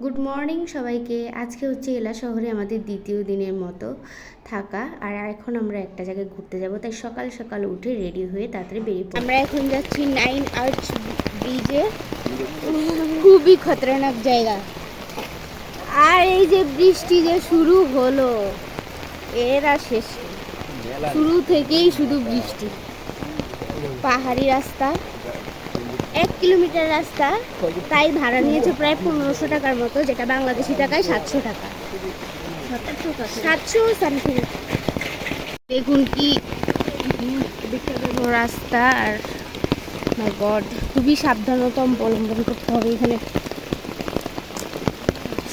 Good morning সবাইকে। আজকে হচ্ছে এলা শহরে আমাদের দ্বিতীয় দিনের মতো থাকা, আর এখন আমরা একটা জায়গায় ঘুরতে যাব, তাই সকাল সকাল উঠে রেডি হয়ে তাড়াতাড়ি বেরিয়ে পড়ি। আমরা এখন যাচ্ছি 9 আর্চ ব্রিজে। খুবই খতরনাক জায়গা। আর এই যে বৃষ্টি যে শুরু হলো, এর আর শেষ নেই। শুরু থেকেই শুধু বৃষ্টি। পাহাড়ি রাস্তা, 1 কিলোমিটার রাস্তা, তাই ভাড়া নিয়েছে প্রায় 1500 টাকার মতো, যেটা বাংলাদেশি টাকায় 700 টাকা, 700 সামথিং। দেখুন কি রাস্তা, আর মাই গড, খুবই সাবধানতা অবলম্বন করতে হবে এখানে।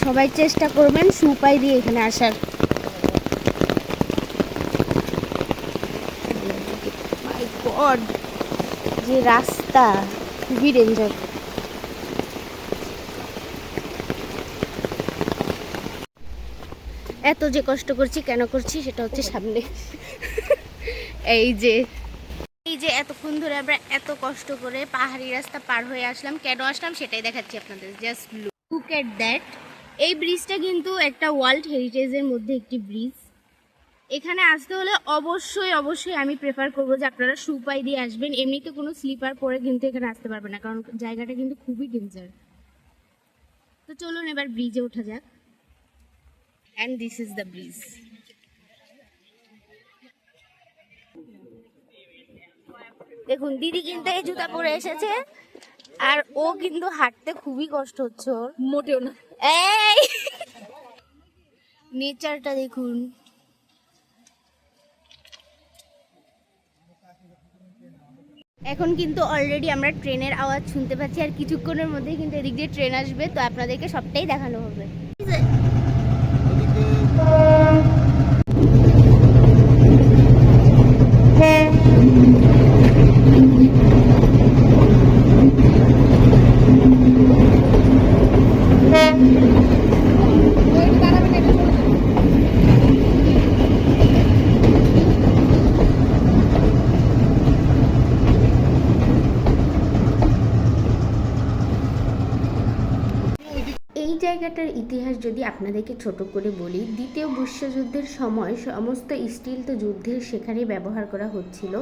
সবাই চেষ্টা করবেন সুপাই দিয়ে এখানে আসার। মাই গড, যে রাস্তা খুবই ডেঞ্জার। এত যে কষ্ট করছি কেন করছি সেটা হচ্ছে সামনে এই যে এতক্ষণ ধরে আমরা এত কষ্ট করে পাহাড়ি রাস্তা পার হয়ে আসলাম, কেন আসলাম সেটাই দেখাচ্ছি আপনাদের। Just look at that. এই ব্রিজটা কিন্তু একটা ওয়ার্ল্ড হেরিটেজের মধ্যে একটি ব্রিজ। এখানে আসতে হলে অবশ্যই আমি প্রেফার করবো যে আপনারা শু পাই দিয়ে আসবেন। এমনিতে কোনো স্লিপার পরে কিন্তু এখানে আসতে পারবেন না, কারণ জায়গাটা কিন্তু খুবই ডেঞ্জার। তো চলুন এবার ব্রিজে ওঠা যাক। And this is the bridge. দেখুন, দিদি কিন্তু এই জুতা পরে এসেছে, আর ও কিন্তু হাঁটতে খুবই কষ্ট হচ্ছে ওর। মোটেও না। এই নেচারটা দেখুন। এখন কিন্তু অলরেডি আমরা ট্রেনের আওয়াজ শুনতে পাচ্ছি, আর কিছুক্ষণের মধ্যেই কিন্তু এদিক দিয়ে ট্রেন আসবে, তো আপনাদেরকে সবটাই দেখানো হবে। এই জায়গাটার ইতিহাস যদি আপনাদেরকে ছোট করে বলি, দ্বিতীয় বিশ্বযুদ্ধের সময় সমস্ত স্টিল তো যুদ্ধের সেখানে ব্যবহার করা হচ্ছিল।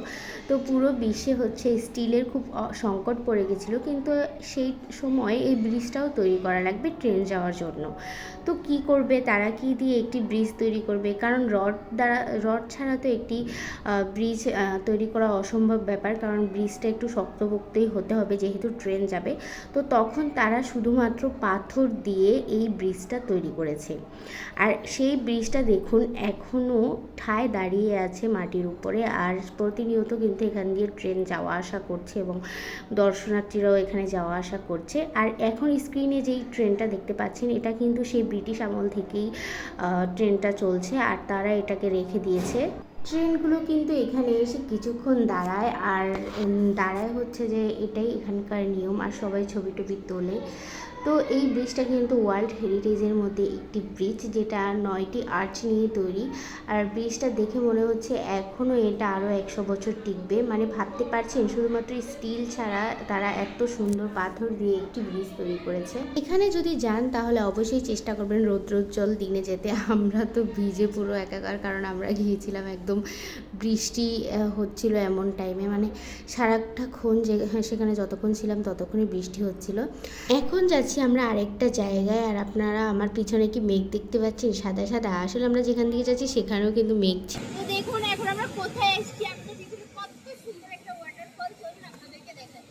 তো পুরো বিশ্বে হচ্ছে স্টিলের খুব সংকট পড়ে গেছিলো, কিন্তু সেই সময় এই ব্রিজটাও তৈরি করা লাগবে ট্রেন যাওয়ার জন্য। তো কি করবে তারা, কি দিয়ে একটি ব্রিজ তৈরি করবে, কারণ রড ছাড়া তো একটি ব্রিজ তৈরি করা অসম্ভব ব্যাপার, কারণ ব্রিজটা একটু শক্তপোক্তই হতে হবে যেহেতু ট্রেন যাবে। তো তখন তারা শুধুমাত্র পাথর দিয়ে এই ব্রিজটা তৈরি করেছে। আর সেই ব্রিজটা দেখুন এখনও ঠায় দাঁড়িয়ে আছে মাটির উপরে, আর প্রতিনিয়ত কিন্তু এখান দিয়ে ট্রেন যাওয়া আসা করছে এবং দর্শনার্থীরাও এখানে যাওয়া আসা করছে। আর এখন স্ক্রিনে যেই ট্রেনটা দেখতে পাচ্ছেন, এটা কিন্তু সেই ব্রিটিশ আমল থেকেই ট্রেনটা চলছে, আর তারা এটাকে রেখে দিয়েছে। ট্রেনগুলো কিন্তু এখানে এসে কিছুক্ষণ দাঁড়ায়, আর দাঁড়ায় হচ্ছে যে এটাই এখানকার নিয়ম, আর সবাই ছবি টবি তোলে। তো এই ব্রিজটা কিন্তু ওয়ার্ল্ড হেরিটেজের মধ্যে একটি ব্রিজ, যেটা 9টি আর্চ নিয়ে তৈরি। আর ব্রিজটা দেখে মনে হচ্ছে এখনও এটা আরও 100 বছর টিকবে। মানে ভাবতে পারছেন, শুধুমাত্র স্টিল ছাড়া তারা এত সুন্দর পাথর দিয়ে একটি ব্রিজ তৈরি করেছে। এখানে যদি যান তাহলে অবশ্যই চেষ্টা করবেন রৌদ্রোজ্জ্বল দিনে যেতে। আমরা তো ভিজে পুরো একাকার, কারণ আমরা গিয়েছিলাম একদম বৃষ্টি হচ্ছিল এমন টাইমে, মানে সারাক্ষণ সেখানে যতক্ষণ ছিলাম ততক্ষণই বৃষ্টি হচ্ছিল। এখন যাচ্ছি আমরা আরেকটা জায়গায়, আর আপনারা আমার পিছনে কি মেঘ দেখতে পাচ্ছেন, সাদা সাদা। আসলে আমরা যেখান দিকে যাচ্ছি সেখানেও কিন্তু মেঘ ছিল। তো দেখুন এখন আমরা কোথায় এসেছি, আমাদের পিছনে কত সুন্দর একটা ওয়াটারফল, চলুন আপনাদেরকে দেখাই।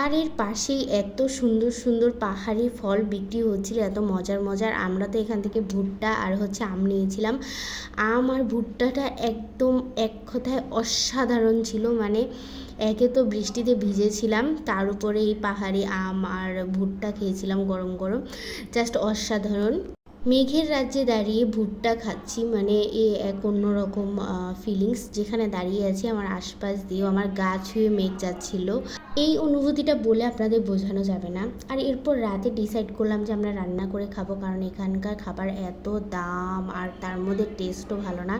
আর এর পাশেই এত সুন্দর সুন্দর পাহাড়ি ফল বিক্রি হচ্ছিল, এত মজার মজার। আমরা তো এখান থেকে ভুট্টা আর হচ্ছে আম নিয়েছিলাম। আম আর ভুট্টাটা একদম এক কথায় অসাধারণ ছিল, মানে একে তো বৃষ্টিতে ভিজেছিলাম, তার উপরে এই পাহাড়ি আম আর ভুট্টা খেয়েছিলাম গরম গরম, জাস্ট অসাধারণ। মেঘের রাজ্যে দাঁড়িয়ে ভুট্টা খাচ্ছি, মানে এক অন্যরকম ফিলিংস। যেখানে দাঁড়িয়ে আছি আমার আশপাশ দিয়েও আমার গা ছুঁয়ে মেঘ যাচ্ছিল, এই অনুভূতিটা বলে আপনাদের বোঝানো যাবে না। আর এরপর রাতে ডিসাইড করলাম যে আমরা রান্না করে খাবো, কারণ এখানকার খাবার এত দাম আর তার মধ্যে টেস্টও ভালো না।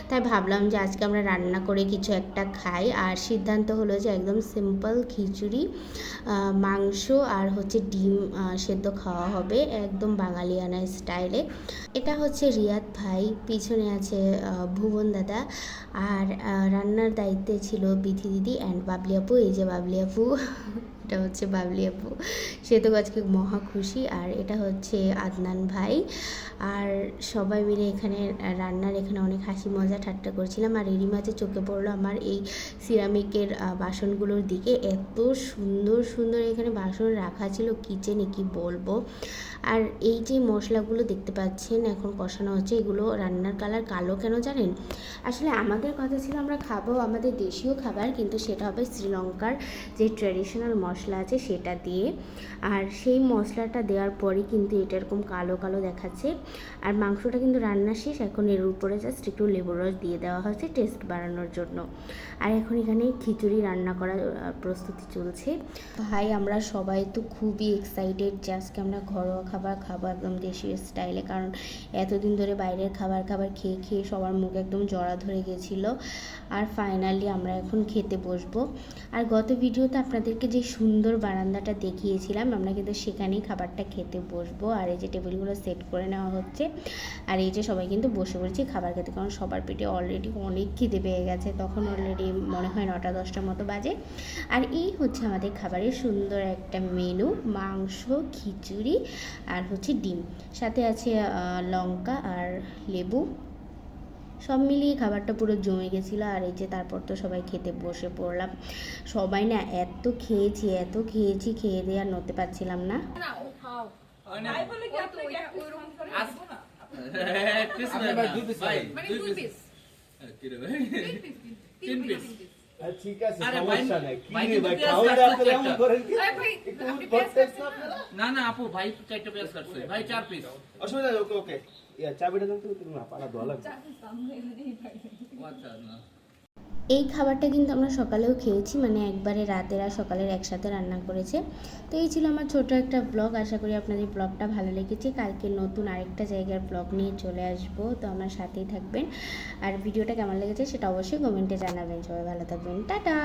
তাই ভাবলাম যে আজকে আমরা রান্না করে কিছু একটা খাই। আর সিদ্ধান্ত হলো যে একদম সিম্পল খিচুড়ি, মাংস আর হচ্ছে ডিম সেদ্ধ খাওয়া হবে, একদম বাঙালিয়ানা স্টাইলে। এটা হচ্ছে রিয়াদ ভাই, পিছনে আছে ভুবন দাদা, আর রান্নার দায়িত্বে ছিল বিথি দিদি অ্যান্ড বাবলি আপু। এই যে বাবলি আপু, এটা হচ্ছে বাবলি আপু, সে তো আজকে মহা খুশি। আর এটা হচ্ছে আদনান ভাই। আর সবাই মিলে এখানে রান্নার এখানে অনেক হাসি মজা ঠাট্টা করছিলাম। আর এরই মাঝে চোখে পড়লো আমার এই সিরামিকের বাসনগুলোর দিকে, এত সুন্দর সুন্দর এখানে বাসন রাখা ছিল কিচেনে, কি বলবো। আর এই যে মশলাগুলো দেখতে পাচ্ছেন এখন কষানো হচ্ছে, এগুলো রান্নার কালার কালো কেন জানেন? আসলে আমাদের কথা ছিল আমরা খাবো আমাদের দেশীয় খাবার, কিন্তু সেটা হবে শ্রীলঙ্কার যে ট্র্যাডিশনাল মশলা আছে সেটা দিয়ে। আর সেই মশলাটা দেওয়ার পরে কিন্তু এটা এরকম কালো কালো দেখাচ্ছে। আর মাংসটা কিন্তু রান্না শেষ, এখন এর উপরে জাস্ট একটু লেবুর রস দিয়ে দেওয়া হয়েছে টেস্ট বাড়ানোর জন্য। আর এখন এখানে খিচুড়ি রান্না করার প্রস্তুতি চলছে। ভাই আমরা সবাই তো খুবই এক্সাইটেড যে আজকে আমরা ঘরোয়া খাবার খাবো একদম দেশীয় স্টাইলে, কারণ এতদিন ধরে বাইরের খাবার খেয়ে খেয়ে সবার মুখ একদম জড়া ধরে গেছিলো। আর ফাইনালি আমরা এখন খেতে বসবো। আর গত ভিডিওতে আপনাদেরকে যে সুন্দর বারান্দাটা দেখিয়েছিলাম, আমরা কিন্তু সেখানেই খাবারটা খেতে বসবো। আর এই যে টেবিলগুলো সেট করে নেওয়া হচ্ছে, আর এই যে সবাই কিন্তু বসে পড়েছি খাবার খেতে, কারণ সবার পেটে অলরেডি অনেক খিদে পেয়ে গেছে, তখন অলরেডি মনে হয় 9টা-10টার মতো বাজে। আর এই হচ্ছে আমাদের খাবারের সুন্দর একটা মেনু, মাংস, খিচুড়ি আর হচ্ছে ডিম, সাথে আছে লঙ্কা আর লেবু। সব মিলিয়ে খাবারটা পুরো জমে গেছিলো। আর এই যে তারপর তো সবাই খেতে বসে পড়লাম। সবাই না এত খেয়েছি, খেয়ে দিয়ে আর নড়তে পারছিলাম না। ঠিক আছে, সমস্যা নাই। কি রে ভাই, খাওয়া দাওয়া করে এমন করেন কি? একটু করতেছ না আপনারা? না না আপু, ভাই 4টা পেঁয়াজ কাটছে, ভাই 4 পিস। অসুবিধা নেই, ওকে ওকে। ইয়া চাবিটা দাও তো, তুমি না পালা ধোয়া লাগবে। আচ্ছা না, এই খাবারটা কিন্তু আমরা সকালেও খেয়েছি, মানে একবারে রাতের আর সকালের একসাথে রান্না করেছে। তো এই ছিল আমার ছোট একটা ব্লগ। আশা করি আপনাদের ব্লগটা ভালো লেগেছে। কালকে নতুন আরেকটা জায়গার ব্লগ নিয়ে চলে আসবো, তো আমার সাথেই থাকবেন। আর ভিডিওটা কেমন লেগেছে সেটা অবশ্যই কমেন্টে জানাবেন। সবাই ভালো থাকবেন, টাটা।